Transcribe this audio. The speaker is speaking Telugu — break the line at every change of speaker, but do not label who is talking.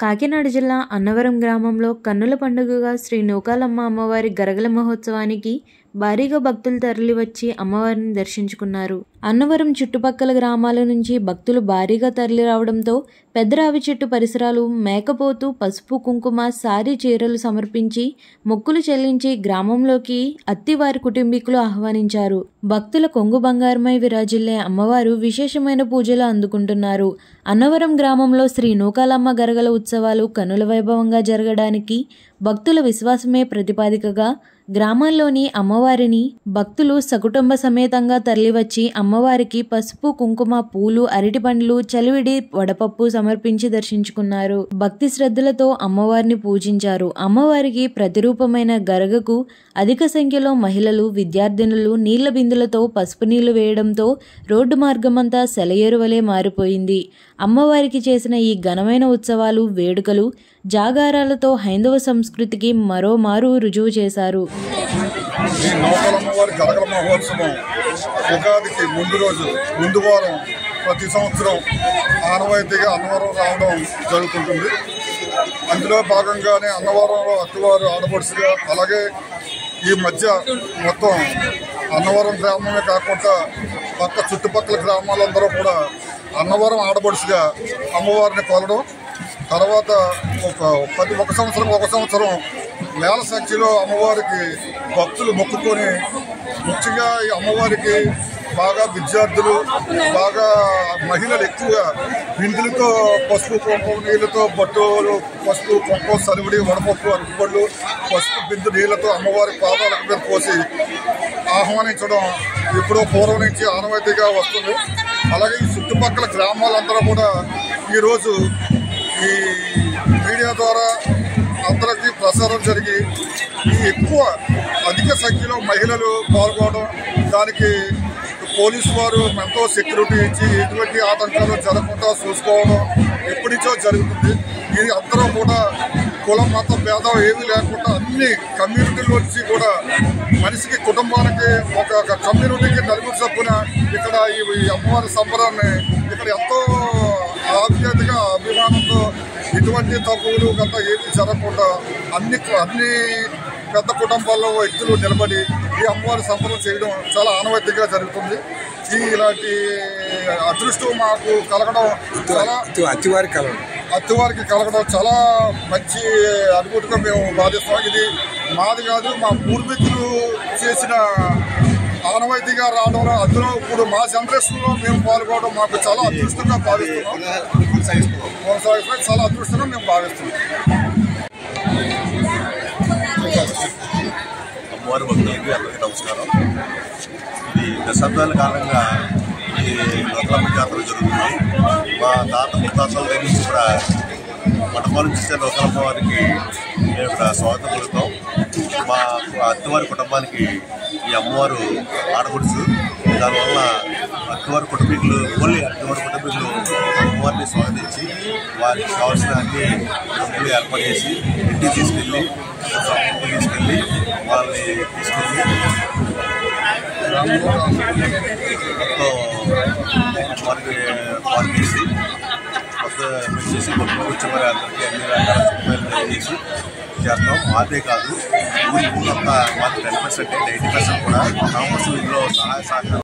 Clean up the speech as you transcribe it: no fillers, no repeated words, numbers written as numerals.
కాకినాడ జిల్లా అన్నవరం గ్రామంలో కన్నుల పండుగగా శ్రీ నూకాలమ్మ అమ్మవారి గరగల మహోత్సవానికి భారీగా భక్తులు తరలివచ్చి అమ్మవారిని దర్శించుకున్నారు. అన్నవరం చుట్టుపక్కల గ్రామాల నుంచి భక్తులు భారీగా తరలిరావడంతో పెద్దరావి చెట్టు పరిసరాలు మేకపోతు, పసుపు, కుంకుమ, సారీ, చీరలు సమర్పించి మొక్కులు చెల్లించి గ్రామంలోకి అత్తివారి కుటుంబీకులు ఆహ్వానించారు. భక్తుల కొంగు బంగారమై విరాజిల్లే అమ్మవారు విశేషమైన పూజలు అందుకుంటున్నారు. అన్నవరం గ్రామంలో శ్రీ నూకాలమ్మ గరగల ఉత్సవాలు కన్నుల వైభవంగా జరగడానికి భక్తుల విశ్వాసమే ప్రతిపాదికగా గ్రామాల్లోని అమ్మవారిని భక్తులు సకుటుంబ సమేతంగా తరలివచ్చి అమ్మవారికి పసుపు, కుంకుమ, పూలు, అరటిపండ్లు, చలివిడి, వడపప్పు సమర్పించి దర్శించుకున్నారు. భక్తి శ్రద్ధలతో అమ్మవారిని పూజించారు. అమ్మవారికి ప్రతిరూపమైన గరగకు అధిక సంఖ్యలో మహిళలు, విద్యార్థినులు నీళ్ల బిందులతో పసుపు నీళ్లు వేయడంతో రోడ్డు మార్గమంతా సెలయేరు వలె మారిపోయింది. అమ్మవారికి చేసిన ఈ ఘనమైన ఉత్సవాలు, వేడుకలు, జాగారాలతో హైందవ సంస్కృతికి మరోమారు రుజువు చేశారు.
ఈ నూకాలమ్మవారి గరగల మహోత్సవం ఉగాదికి ముందు వారం ప్రతి సంవత్సరం ఆనవాయితీగా అన్నవరం రావడం జరుగుతుంటుంది. అందులో భాగంగానే అన్నవరంలో అత్తివారు ఆడపడుచుగా, అలాగే ఈ మధ్య మొత్తం అన్నవరం గ్రామమే కాకుండా పక్క చుట్టుపక్కల గ్రామాలందరూ కూడా అన్నవరం ఆడపడుచుగా అమ్మవారిని కొలడం, తర్వాత ఒక సంవత్సరం వేల సంఖ్యలో అమ్మవారికి భక్తులు మొక్కుకొని, ముఖ్యంగా ఈ అమ్మవారికి బాగా విద్యార్థులు, బాగా మహిళలు ఎక్కువగా బిందులతో పసుపు, కుంకుమ నీళ్ళతో బొట్టులు, పసుపు, కుంకుమ, సలివిడి, వడపప్పు, అరటిపళ్ళు, పసుపు బిందు నీళ్లతో అమ్మవారి పాదాలకు మీద పోసి ఆహ్వానించడం ఎప్పుడో పూర్వం నుంచి ఆనవాయితీగా వస్తుంది. అలాగే ఈ చుట్టుపక్కల గ్రామాలందరూ కూడా ఈరోజు ఈ మీడియా ద్వారా అందరికీ ప్రసారం జరిగి ఈ అధిక సంఖ్యలో మహిళలు పాల్గొనడం, దానికి పోలీసు వారు ఎంతో సెక్యూరిటీ ఇచ్చి ఎటువంటి ఆటంకాలు జరగకుండా చూసుకోవడం ఎప్పటి నుంచో జరుగుతుంది. ఇది అందరూ కూడా కులం, మతం భేదం ఏమీ లేకుండా అన్ని కమ్యూనిటీల నుంచి కూడా మనిషికి, కుటుంబానికి ఒక కమ్యూనిటీకి నలుగురు చొప్పున ఇక్కడ ఈ అమ్మవారి సంబరాన్ని ఇక్కడ ఎంతో ఆప్యాయతగా, అభిమానంతో ఎటువంటి తప్పులు గంట ఏమీ జరగకుండా అన్ని పెద్ద కుటుంబాల్లో వ్యక్తులు నిలబడి ఈ అమ్మవారి సంబరం చేయడం చాలా ఆనవాయితీగా జరుగుతుంది. ఇలాంటి అదృష్టం మాకు కలగడం, చాలా అత్తివారికి కలగడం చాలా మంచి అనుభూతిగా మేము భావిస్తాం. ఇది మాది కాదు, మా పూర్వీకులు చేసిన ఆనవాయితీగా రావడం, అందులో ఇప్పుడు మా జనరేషన్లో మేము పాల్గొనడం మాకు చాలా అదృష్టంగా భావిస్తున్నాం. చాలా అదృష్టంగా మేము భావిస్తున్నాం.
అమ్మవారి భక్తులకి అందరికీ నమస్కారం. ఇది దశాబ్దాల కాలంగా ఈ నూకాలమ్మ జాతర జరుగుతుంది. మా తాత ముత్తాతల దగ్గర నుంచి కూడా మండపాల నుంచి నూకాలమ్మ వారికి మేము ఇక్కడ స్వాగతం పలుకుతాం. మా అత్తవారి కుటుంబానికి ఈ అమ్మవారు ఆడపడుచు. దానివల్ల అత్తవారి కుటుంబీకులు అమ్మవారిని స్వాగతించి వారికి కావాల్సిన అన్ని డబ్బులు ఏర్పాటు చేసి ఇంటికి తీసుకెళ్ళి వాళ్ళని తీసుకెళ్ళి వారికి చేసి వచ్చి మరి అందరికీ అన్ని రకాల సదుపాయాలు చేసి చేస్తాం. మాదే కాదు, ఊరంతా మాకు 10%, 90% కూడా కామర్స్ ఇందులో సహాయ సహకారం